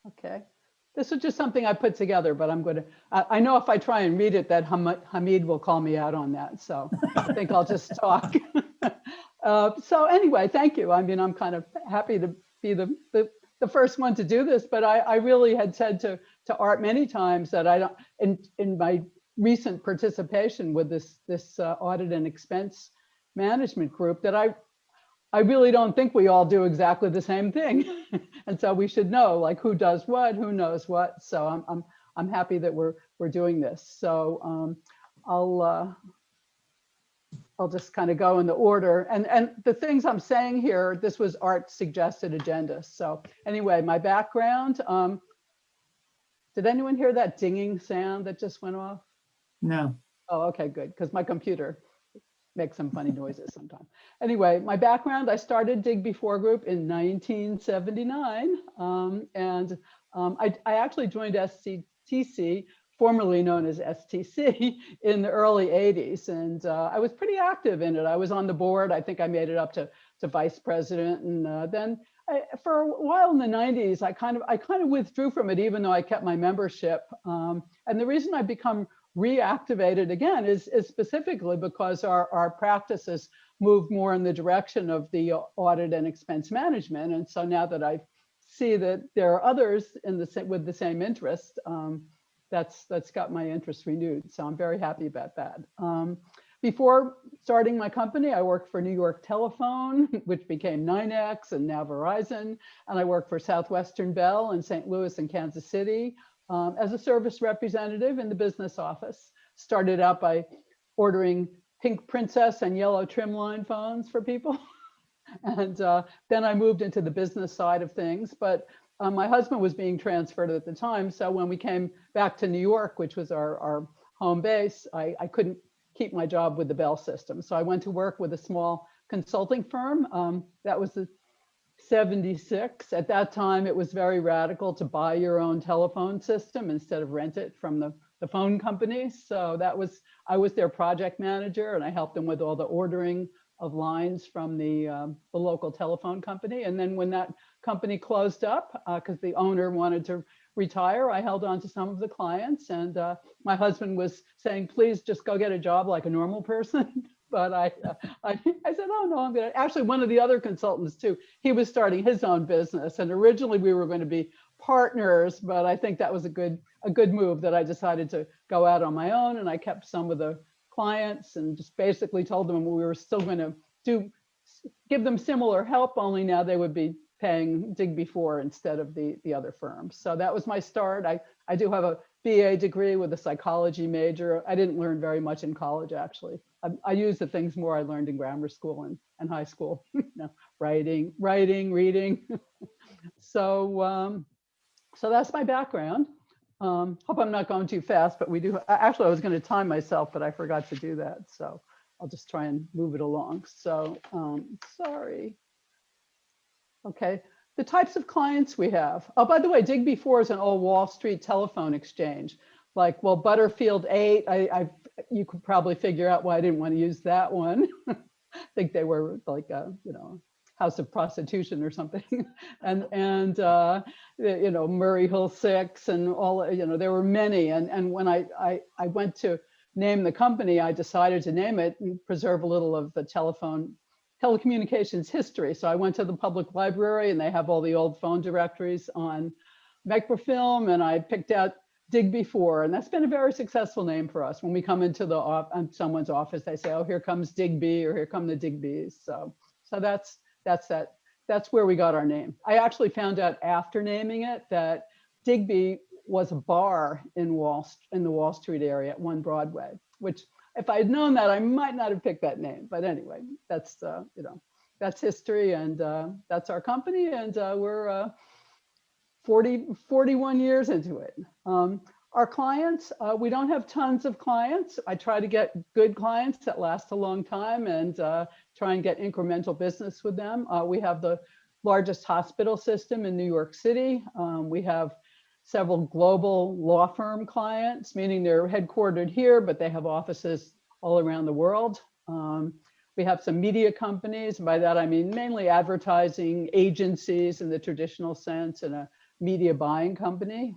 Okay. This was just something I put together, but I'm going to, I know if I try and read it that Hamid will call me out on that. So I think I'll just talk. So anyway, thank you. I mean, I'm kind of happy to be the first one to do this, but I really had said to Art many times that I don't, in my recent participation with this audit and expense management group, that I really don't think we all do exactly the same thing. And so we should know like who does what, who knows what. So I'm happy that we're doing this. So I'll just kind of go in the order. And the things I'm saying here, this was Art's suggested agenda. So anyway, my background, did anyone hear that dinging sound that just went off? No. Oh, okay, good, because my computer makes some funny noises sometimes. Anyway, my background, I started DIgby 4 Group in 1979. I actually joined SCTC, formerly known as STC, in the early 80s. And I was pretty active in it. I was on the board. I think I made it up to vice president. And then for a while in the 90s, I kind of withdrew from it, even though I kept my membership. And the reason I become reactivated again is specifically because our practices moved more in the direction of the audit and expense management. And so now that I see that there are others with the same interest, that's got my interest renewed. So I'm very happy about that. Before starting my company, I worked for New York Telephone, which became NYNEX and now Verizon. And I worked for Southwestern Bell in St. Louis and Kansas City. As a service representative in the business office. Started out by ordering pink princess and yellow trimline phones for people. And then I moved into the business side of things. But my husband was being transferred at the time. So when we came back to New York, which was our home base, I couldn't keep my job with the Bell system. So I went to work with a small consulting firm. That was the 76. At that time, it was very radical to buy your own telephone system instead of rent it from the phone companies. So I was their project manager, and I helped them with all the ordering of lines from the local telephone company. And then when that company closed up, because the owner wanted to retire, I held on to some of the clients. And my husband was saying, please just go get a job like a normal person. But I said, oh no, I'm gonna, actually one of the other consultants too, he was starting his own business. And originally we were going to be partners, but I think that was a good move that I decided to go out on my own. And I kept some of the clients and just basically told them we were still going to give them similar help, only now they would be paying DIgby 4 instead of the other firms. So that was my start. I do have a BA degree with a psychology major. I didn't learn very much in college, actually. I use the things more I learned in grammar school and high school, writing, reading. So that's my background. Hope I'm not going too fast, but we do. Actually, I was going to time myself, but I forgot to do that. So I'll just try and move it along. So sorry. Okay. The types of clients we have. Oh, by the way, DIgby 4 is an old Wall Street telephone exchange. Like, well, Butterfield 8, you could probably figure out why I didn't want to use that one. I think they were like a, house of prostitution or something. and Murray Hill 6 and all, there were many. And when I went to name the company, I decided to name it and preserve a little of the telecommunications history. So I went to the public library and they have all the old phone directories on microfilm, and I picked out DIgby 4, and that's been a very successful name for us. When we come into someone's office, they say, "Oh, here comes DIgby," or "Here come the DIgbys." So that's where we got our name. I actually found out after naming it that DIgby was a bar in the Wall Street area at 1 Broadway, which if I had known that, I might not have picked that name. But anyway, that's that's history, and that's our company, and we're 41 years into it. Our clients, we don't have tons of clients. I try to get good clients that last a long time and try and get incremental business with them. We have the largest hospital system in New York City. We have several global law firm clients, meaning they're headquartered here, but they have offices all around the world. We have some media companies. By that, I mean mainly advertising agencies in the traditional sense, and a media buying company.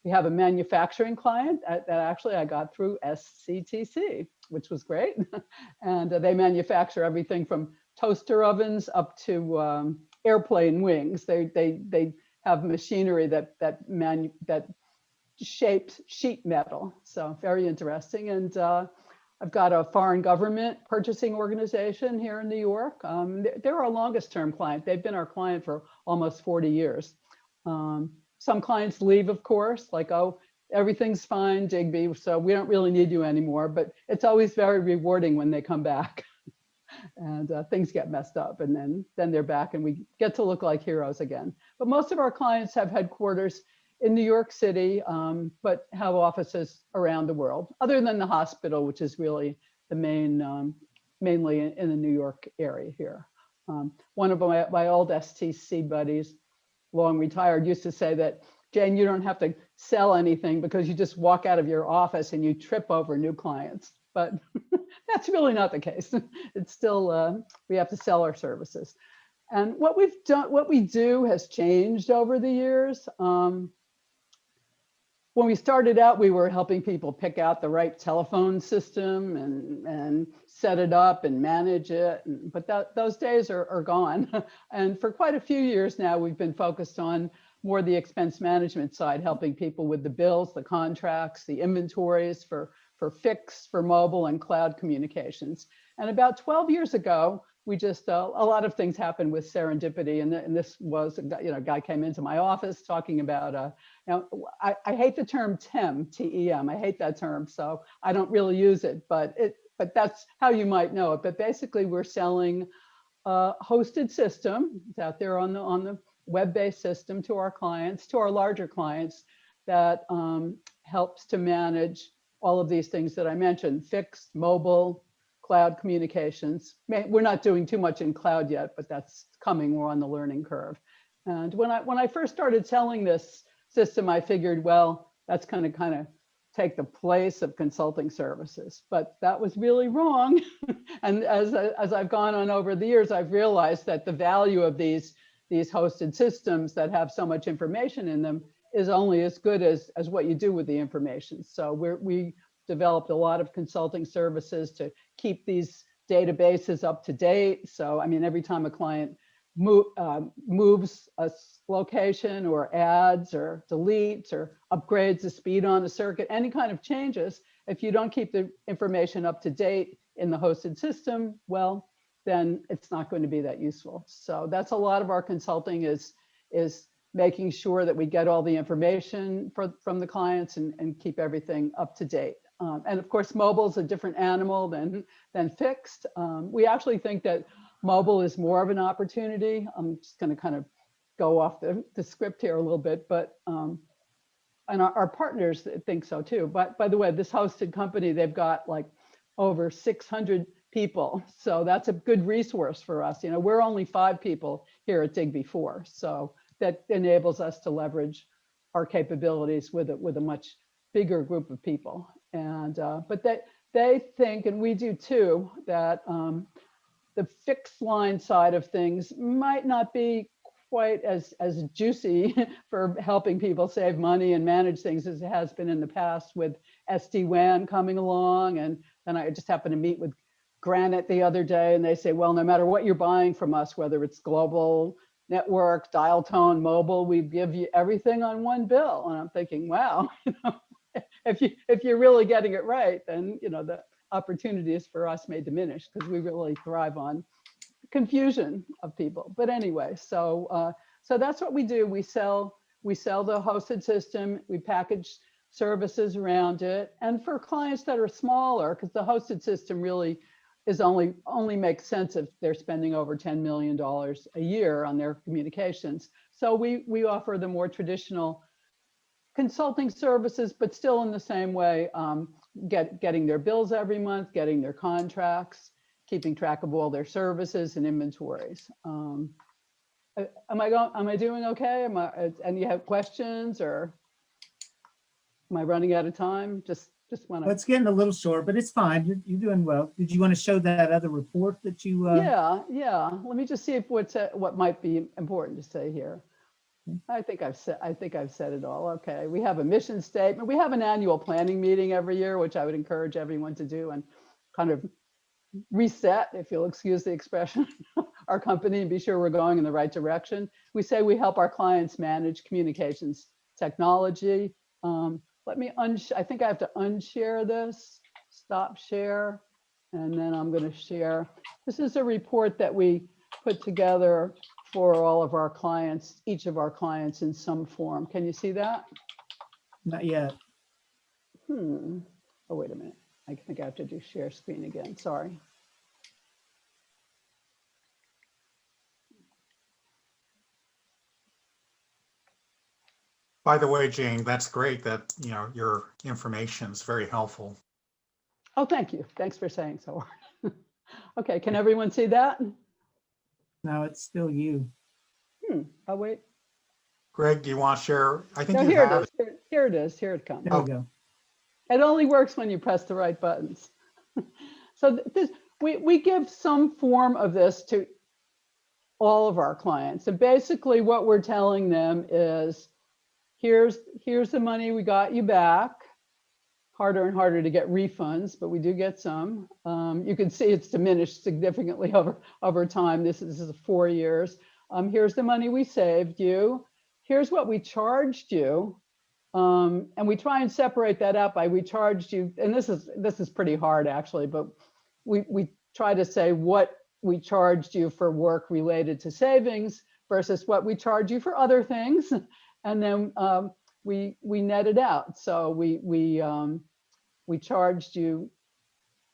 We have a manufacturing client that actually I got through SCTC, which was great. And they manufacture everything from toaster ovens up to airplane wings. They have machinery that shapes sheet metal. So very interesting. And I've got a foreign government purchasing organization here in New York. They're our longest term client. They've been our client for almost 40 years. Some clients leave, of course, like, oh, everything's fine, DIgby, so we don't really need you anymore. But it's always very rewarding when they come back and things get messed up, and then they're back and we get to look like heroes again. But most of our clients have headquarters in New York City, but have offices around the world, other than the hospital, which is really the main, mainly in the New York area here. One of my old STC buddies, long retired, used to say that, Jane, you don't have to sell anything because you just walk out of your office and you trip over new clients. But that's really not the case. It's still, we have to sell our services. And what we do has changed over the years. When we started out, we were helping people pick out the right telephone system and set it up and manage it. But those days are gone. And for quite a few years now, we've been focused on more the expense management side, helping people with the bills, the contracts, the inventories for fixed, for mobile and cloud communications. And about 12 years ago, we just, a lot of things happened with serendipity. And this was, a guy came into my office talking about, I hate the term TEM, T-E-M. I hate that term, so I don't really use it, but that's how you might know it. But basically, we're selling a hosted system. It's out there on the web-based system to our clients, to our larger clients, that helps to manage all of these things that I mentioned: fixed, mobile, cloud communications. We're not doing too much in cloud yet, but that's coming. We're on the learning curve. And when I first started selling this system, I figured, well, that's kind of take the place of consulting services, but that was really wrong. And as I've gone on over the years, I've realized that the value of these hosted systems that have so much information in them is only as good as what you do with the information. So we developed a lot of consulting services to keep these databases up to date. So, I mean, every time a client moves a location or adds or deletes or upgrades the speed on the circuit, any kind of changes, if you don't keep the information up to date in the hosted system, well, then it's not going to be that useful. So that's a lot of our consulting is making sure that we get all the information from the clients and keep everything up to date. And of course, mobile is a different animal than fixed. We actually think that mobile is more of an opportunity. I'm just going to kind of go off the script here a little bit, but and our partners think so too. But by the way, this hosted company, they've got like over 600 people. So that's a good resource for us. We're only 5 people here at DIgby 4. So that enables us to leverage our capabilities with a much bigger group of people. And but they think, and we do too, that the fixed line side of things might not be quite as juicy for helping people save money and manage things as it has been in the past with SD-WAN coming along. And then I just happened to meet with Granite the other day, and they say, well, no matter what you're buying from us, whether it's global, network, dial tone, mobile, we give you everything on one bill. And I'm thinking, wow, if you're really getting it right, then the opportunities for us may diminish because we really thrive on confusion of people. But anyway, so that's what we do. We sell the hosted system. We package services around it. And for clients that are smaller, because the hosted system really is only makes sense if they're spending over $10 million a year on their communications. So we offer the more traditional consulting services, but still in the same way, getting their bills every month, getting their contracts, keeping track of all their services and inventories. Am I doing okay? And you have questions, or am I running out of time? Just want to. Well, it's getting a little short, but it's fine. You're doing well. Did you want to show that other report that you? Yeah. Let me just see if what might be important to say here. I think I've said it all. Okay. We have a mission statement. We have an annual planning meeting every year, which I would encourage everyone to do and kind of reset, if you'll excuse the expression, our company and be sure we're going in the right direction. We say we help our clients manage communications technology. I think I have to unshare this, stop share, and then I'm going to share. This is a report that we put together for all of our clients, each of our clients in some form. Can you see that? Not yet. Oh, wait a minute. I think I have to do share screen again. Sorry. By the way, Jane, that's great that, your information is very helpful. Oh, thank you. Thanks for saying so. Okay, can everyone see that? No, it's still you. Oh, wait. Greg, do you want to share? I think No, you here have it is. Here it is. Here it comes. There we go. It only works when you press the right buttons. So we give some form of this to all of our clients. And basically what we're telling them is, here's the money we got you back. Harder and harder to get refunds, but we do get some. You can see it's diminished significantly over time. This is 4 years. Here's the money we saved you. Here's what we charged you. And we try and separate that out by we charged you, and this is pretty hard actually, but we try to say what we charged you for work related to savings versus what we charge you for other things. And then we net it out. So we charged you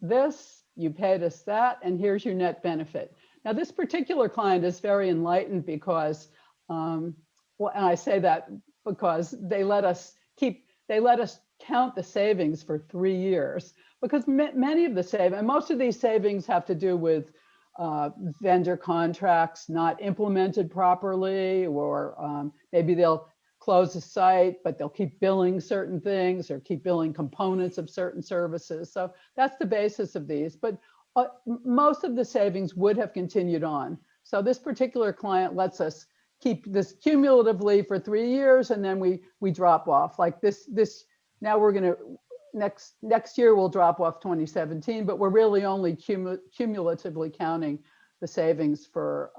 this, you paid us that, and here's your net benefit. Now this particular client is very enlightened because, and I say that because they let us count the savings for 3 years, because many of the savings, and most of these savings have to do with vendor contracts not implemented properly, or maybe they'll close a site, but they'll keep billing certain things or keep billing components of certain services. So that's the basis of these, but most of the savings would have continued on. So this particular client lets us keep this cumulatively for 3 years, and then we drop off like this. Now we're going to, next year we'll drop off 2017, but we're really only cumulatively counting the savings for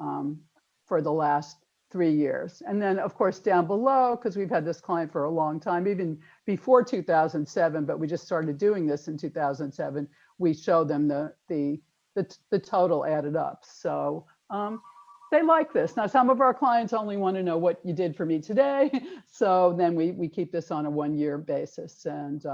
the last 3 years. And then of course down below, because we've had this client for a long time, even before 2007, but we just started doing this in 2007, we show them the total added up. So they like this. Now, some of our clients only want to know what you did for me today. So then we keep this on a 1-year basis. And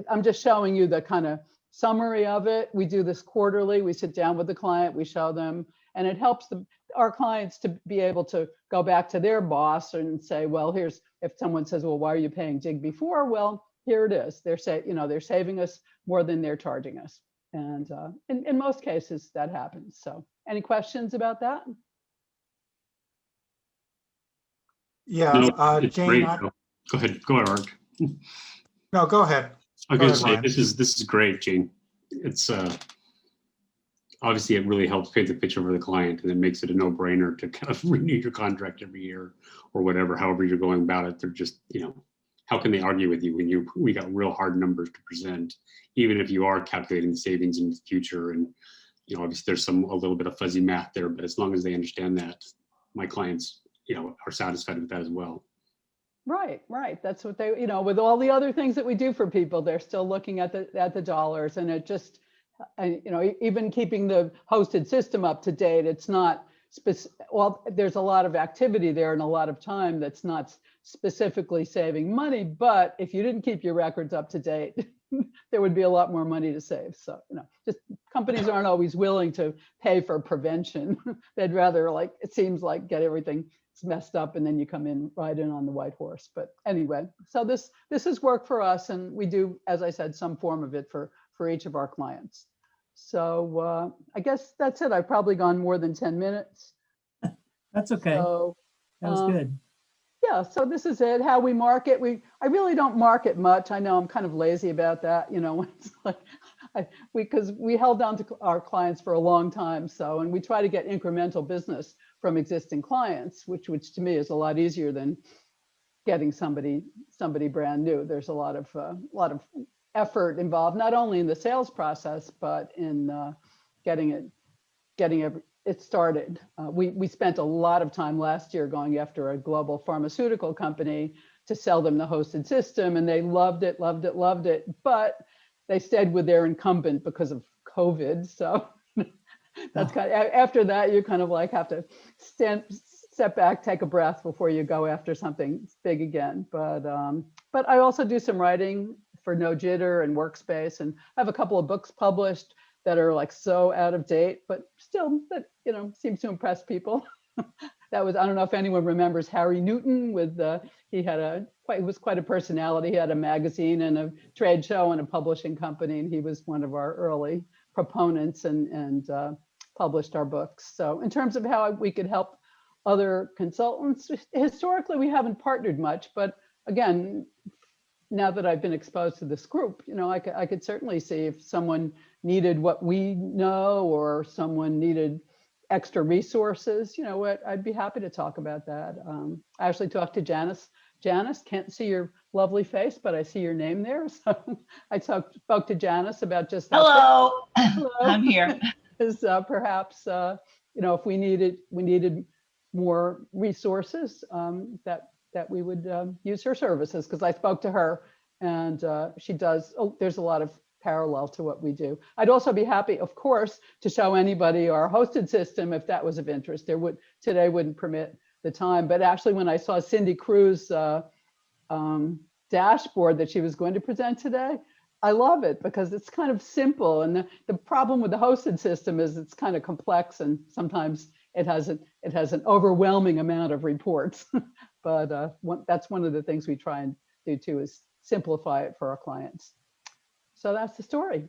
I'm just showing you the kind of summary of it. We do this quarterly. We sit down with the client, we show them, and it helps our clients to be able to go back to their boss and say, well, here's, if someone says, well, why are you paying DIgby for? Well, here it is. They're saving us more than they're charging us. And in most cases that happens. So any questions about that? Yeah, No, it's Jane. great. Go ahead, Art. No, go ahead. I was Go going to ahead, say Ryan. this is great, Jane. It's obviously it really helps paint the picture for the client, and it makes it a no-brainer to kind of renew your contract every year or whatever. However you're going about it, they're just, how can they argue with you when we got real hard numbers to present, even if you are calculating the savings in the future. And obviously there's a little bit of fuzzy math there, but as long as they understand that, my clients are satisfied with that as well. Right. That's what they, with all the other things that we do for people, they're still looking at the dollars, and it just, even keeping the hosted system up to date, it's not well, there's a lot of activity there and a lot of time that's not specifically saving money, but if you didn't keep your records up to date, there would be a lot more money to save. So, just companies aren't always willing to pay for prevention. They'd rather, it seems like, get everything messed up and then you come in, ride in on the white horse. But anyway, so this is work for us, and we do, as I said, some form of it for each of our clients. So I guess that's it. I've probably gone more than 10 minutes. That's okay. So, that was good. Yeah, so this is it, how we market. I really don't market much. I know I'm kind of lazy about that, it's because we held on to our clients for a long time. So, and we try to get incremental business from existing clients, which to me is a lot easier than getting somebody brand new. There's a lot of effort involved, not only in the sales process, but in getting it started. We spent a lot of time last year going after a global pharmaceutical company to sell them the hosted system, and they loved it, but they stayed with their incumbent because of COVID. So that's kind of, after that, you kind of like have to step back, take a breath before you go after something big again. But I also do some writing for No Jitter and Workspace, and I have a couple of books published that are like so out of date, but still that, you know, seems to impress people. That was, I don't know if anyone remembers Harry Newton with, he was quite a personality. He had a magazine and a trade show and a publishing company, and he was one of our early proponents and published our books. So in terms of how we could help other consultants, historically, we haven't partnered much, but again, now that I've been exposed to this group, you know, I could certainly see if someone needed what we know, or someone needed extra resources, you know what, I'd be happy to talk about that. I actually talked to Janice. Janice, can't see your lovely face, but I see your name there. So I spoke to Janice about just that. Hello. Hello. I'm here. Is perhaps, you know, if we needed more resources, that we would use her services, because I spoke to her, and she does, there's a lot of parallel to what we do. I'd also be happy, of course, to show anybody our hosted system if that was of interest. Today wouldn't permit the time, but actually when I saw Cindy Cruz's dashboard that she was going to present today, I love it because it's kind of simple. And the problem with the hosted system is it's kind of complex, and sometimes it has an overwhelming amount of reports. But that's one of the things we try and do too, is simplify it for our clients. So that's the story.